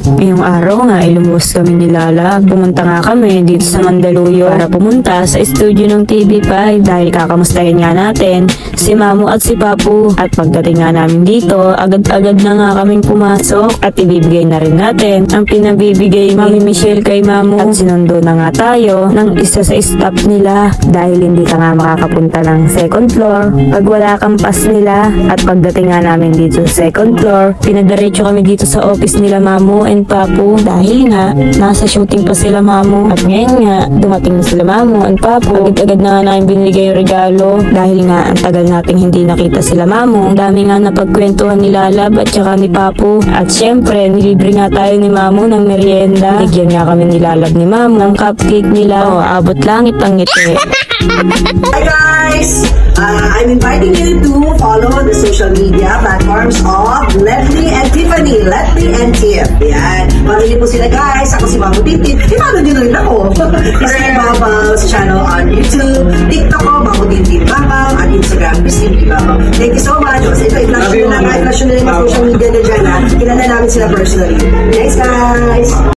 Ngayong araw nga ay lumuwas kami ni Lala. Pumunta nga kami dito sa Mandaluyong para pumunta sa studio ng TV5 dahil kakamustahin nga natin si Mamu at si Papu. At pagdating nga namin dito, agad-agad na nga kaming pumasok at ibibigay na rin natin ang pinabibigay ni Mami Michelle kay Mamu. At sinundo na nga tayo ng isa sa staff nila dahil hindi ka nga makakapunta ng second floor pag wala kang pass nila. At pagdating nga namin dito sa second floor, pinadiretso kami dito sa office nila Mamu and Papu dahil nga nasa shooting pa sila Mamu. At ngayon nga dumating na sila Mamu and Papu. Agad-agad na nga namin binigay yung regalo dahil nga ang tagal nating hindi nakita sila Mamu. Ang dami nga napagkwentuhan ni Lalab at saka ni Papu. At syempre nilibre nga tayo ni Mamu ng merienda. Bigyan nga kami ni Lalab ni Mamu ng cupcake nila. O abot langit ang ngiti. Hi guys! I'm inviting you to follow the social media platforms of Letly and Tiffany. Letly and Tiff. Yan. Follow niyo po sila guys. Ako si Mamu Titi. I-follow niyo rin ako. Kasi Babaw sa channel on YouTube. TikTok ko, Mamu Titi Babaw. At Instagram, Christine Babaw. Thank you so much. Kasi ito, i-flash nyo na nga. I-flash nyo na yung social media na dyan ha. Kilala namin sila personally. Thanks guys!